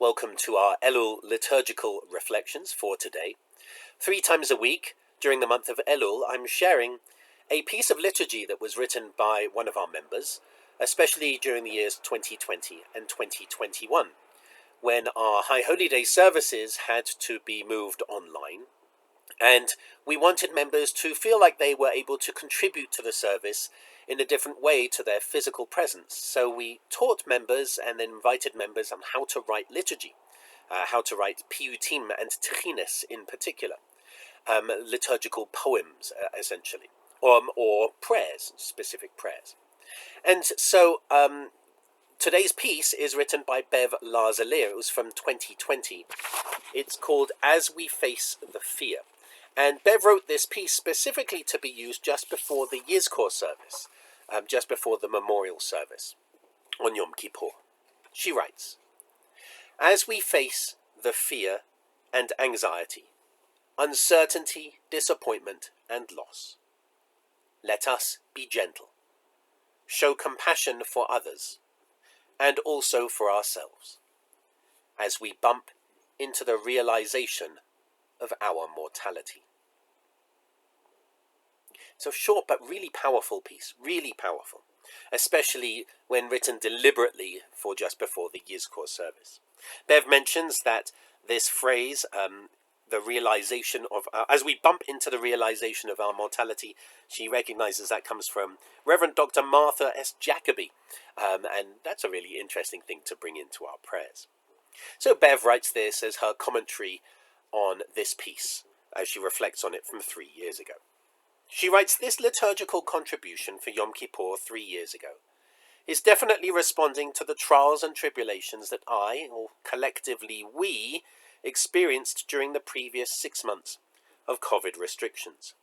Welcome to our Elul liturgical reflections for today. 3 times a week during the month of Elul, I'm sharing a piece of liturgy that was written by one of our members, especially during the years 2020 and 2021, when our High Holy Day services had to be moved online. And we wanted members to feel like they were able to contribute to the service in a different way to their physical presence. So we taught members and then invited members on how to write liturgy, how to write piyutim and techines in particular, liturgical poems essentially, or prayers, specific prayers. And so today's piece is written by Bev Larzelere. It was from 2020. It's called As We Face the Fear. And Bev wrote this piece specifically to be used just before the Yizkor service, just before the memorial service on Yom Kippur. She writes, As we face the fear and anxiety, uncertainty, disappointment, and loss, let us be gentle, show compassion for others, and also for ourselves, as we bump into the realization of our mortality. So short but really powerful piece, really powerful, especially when written deliberately for just before the Yizkor service. Bev mentions that this phrase, the realization of, as we bump into the realization of our mortality, she recognizes that comes from Reverend Dr. Martha S. Jacoby, and that's a really interesting thing to bring into our prayers. So Bev writes this as her commentary on this piece, as she reflects on it from 3 years ago. She writes, this liturgical contribution for Yom Kippur 3 years ago is definitely responding to the trials and tribulations that I, or collectively we, experienced during the previous 6 months of COVID restrictions.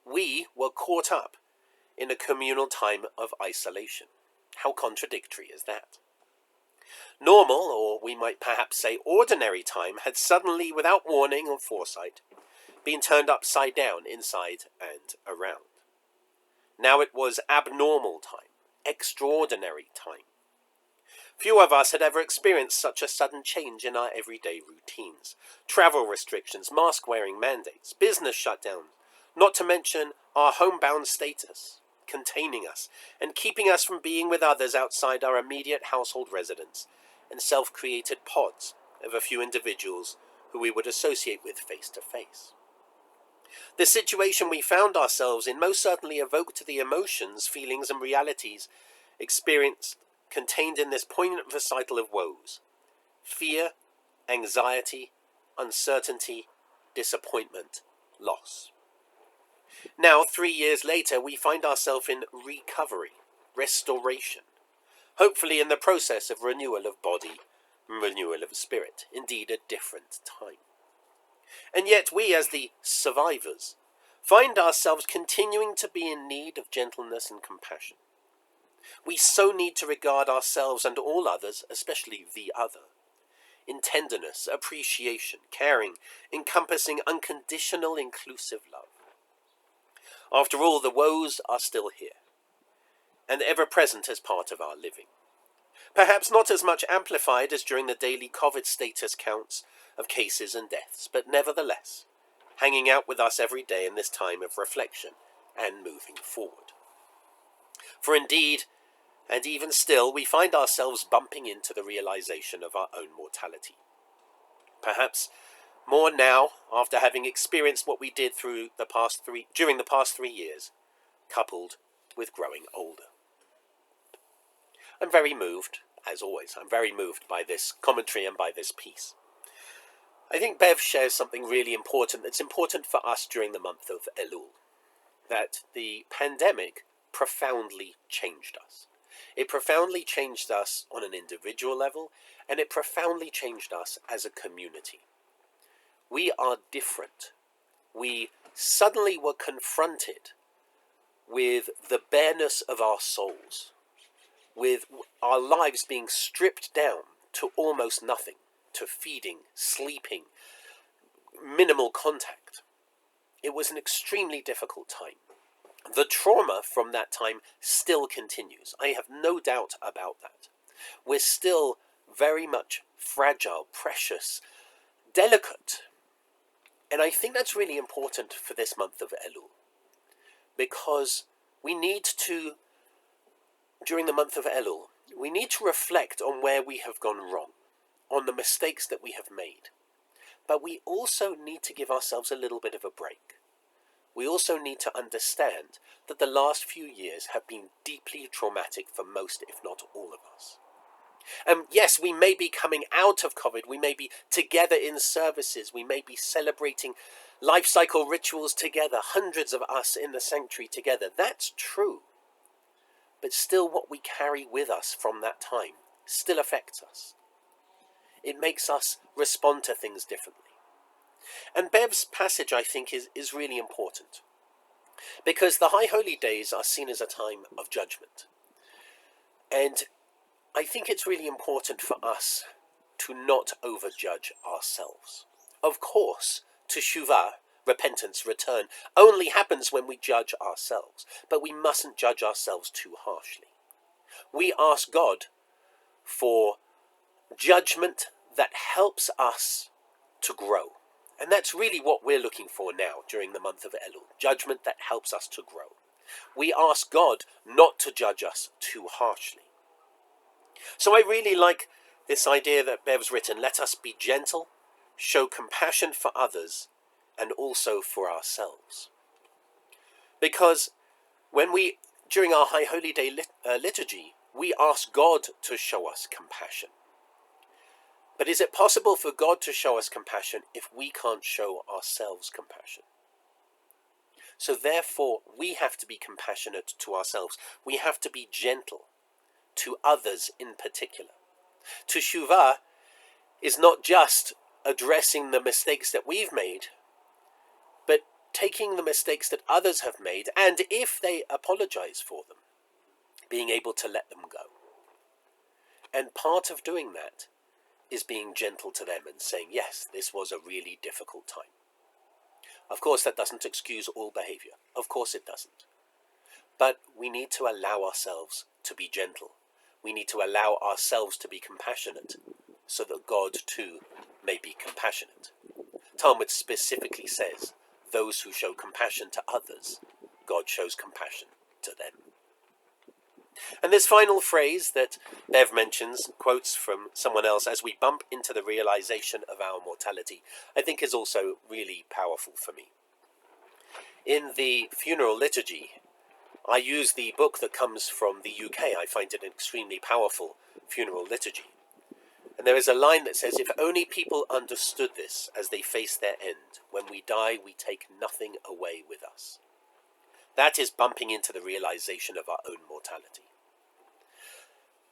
We were caught up in a communal time of isolation. How contradictory is that? Normal, or we might perhaps say ordinary time, had suddenly, without warning or foresight, been turned upside down inside and around. Now it was abnormal time, extraordinary time. Few of us had ever experienced such a sudden change in our everyday routines. Travel restrictions, mask-wearing mandates, business shutdowns, not to mention our homebound status, containing us and keeping us from being with others outside our immediate household residence and self-created pods of a few individuals who we would associate with face to face. The situation we found ourselves in most certainly evoked the emotions, feelings, and realities experienced contained in this poignant recital of woes: fear, anxiety, uncertainty, disappointment, loss. Now, 3 years later, we find ourselves in recovery, restoration, hopefully in the process of renewal of body, renewal of spirit, indeed a different time. And yet we, as the survivors, find ourselves continuing to be in need of gentleness and compassion. We so need to regard ourselves and all others, especially the other, in tenderness, appreciation, caring, encompassing unconditional, inclusive love. After all, the woes are still here, and ever present as part of our living. Perhaps not as much amplified as during the daily COVID status counts of cases and deaths, but nevertheless, hanging out with us every day in this time of reflection and moving forward. For indeed, and even still, we find ourselves bumping into the realization of our own mortality. Perhaps more now, after having experienced what we did during the past 3 years, coupled with growing older. I'm very moved, as always, I'm very moved by this commentary and by this piece. I think Bev shares something really important that's important for us during the month of Elul, that the pandemic profoundly changed us. It profoundly changed us on an individual level, and it profoundly changed us as a community. We are different. We suddenly were confronted with the bareness of our souls, with our lives being stripped down to almost nothing, to feeding, sleeping, minimal contact. It was an extremely difficult time. The trauma from that time still continues. I have no doubt about that. We're still very much fragile, precious, delicate. And I think that's really important for this month of Elul, because we need to, during the month of Elul, we need to reflect on where we have gone wrong, on the mistakes that we have made. But we also need to give ourselves a little bit of a break. We also need to understand that the last few years have been deeply traumatic for most, if not all of us. Yes, we may be coming out of COVID, we may be together in services, we may be celebrating life cycle rituals together, hundreds of us in the sanctuary together. That's true. But still, what we carry with us from that time still affects us. It makes us respond to things differently. And Bev's passage, I think, is really important, because the High Holy Days are seen as a time of judgment. And I think it's really important for us to not overjudge ourselves. Of course, teshuvah, repentance, return, only happens when we judge ourselves, but we mustn't judge ourselves too harshly. We ask God for judgment that helps us to grow. And that's really what we're looking for now during the month of Elul, judgment that helps us to grow. We ask God not to judge us too harshly. So I really like this idea that Bev's written, let us be gentle, show compassion for others, and also for ourselves. Because when we, during our High Holy Day liturgy, we ask God to show us compassion. But is it possible for God to show us compassion if we can't show ourselves compassion? So therefore, we have to be compassionate to ourselves. We have to be gentle to others in particular. Teshuvah is not just addressing the mistakes that we've made, but taking the mistakes that others have made, and if they apologize for them, being able to let them go. And part of doing that is being gentle to them and saying, yes, this was a really difficult time. Of course, that doesn't excuse all behavior. Of course it doesn't. But we need to allow ourselves to be gentle. We need to allow ourselves to be compassionate so that God too may be compassionate. Talmud specifically says, those who show compassion to others, God shows compassion to them. And this final phrase that Bev mentions, quotes from someone else, as we bump into the realization of our mortality, I think is also really powerful for me. In the funeral liturgy, I use the book that comes from the UK. I find it an extremely powerful funeral liturgy. And there is a line that says, if only people understood this as they face their end, when we die, we take nothing away with us. That is bumping into the realization of our own mortality.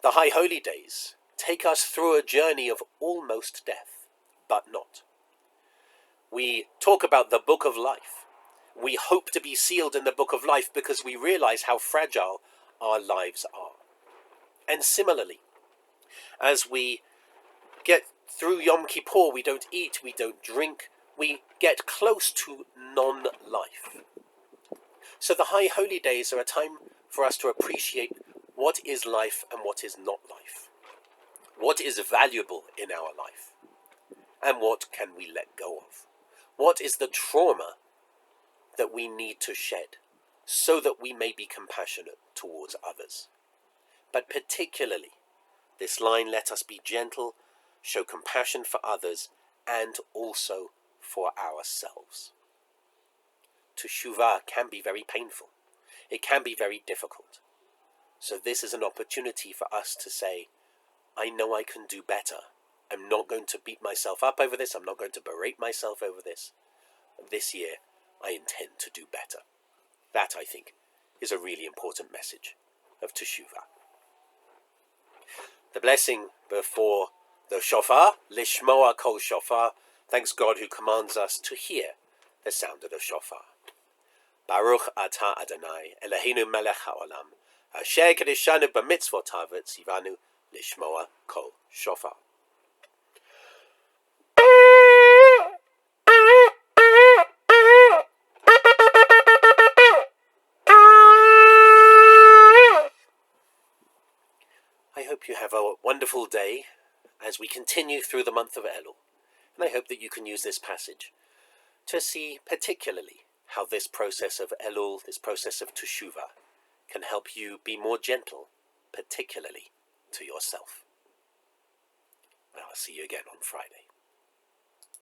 The High Holy Days take us through a journey of almost death, but not. We talk about the book of life. We hope to be sealed in the book of life because we realize how fragile our lives are. And similarly, as we get through Yom Kippur, we don't eat, we don't drink, we get close to non-life. So the High Holy Days are a time for us to appreciate what is life and what is not life. What is valuable in our life? And what can we let go of? What is the trauma that we need to shed so that we may be compassionate towards others? But particularly, this line, let us be gentle, show compassion for others, and also for ourselves. Teshuvah can be very painful. It can be very difficult. So this is an opportunity for us to say, I know I can do better. I'm not going to beat myself up over this. I'm not going to berate myself over this. This year, I intend to do better. That, I think, is a really important message of Teshuvah. The blessing before the shofar, lishmoa kol shofar, thanks God who commands us to hear the sound of the shofar. Baruch atah Adonai, Eloheinu melech haolam, asher kedeshanu b'mitzvotav v'tzivanu lishmoa kol shofar. I hope you have a wonderful day as we continue through the month of Elul. And I hope that you can use this passage to see particularly how this process of Elul, this process of Teshuvah, can help you be more gentle, particularly to yourself. Well, I'll see you again on Friday.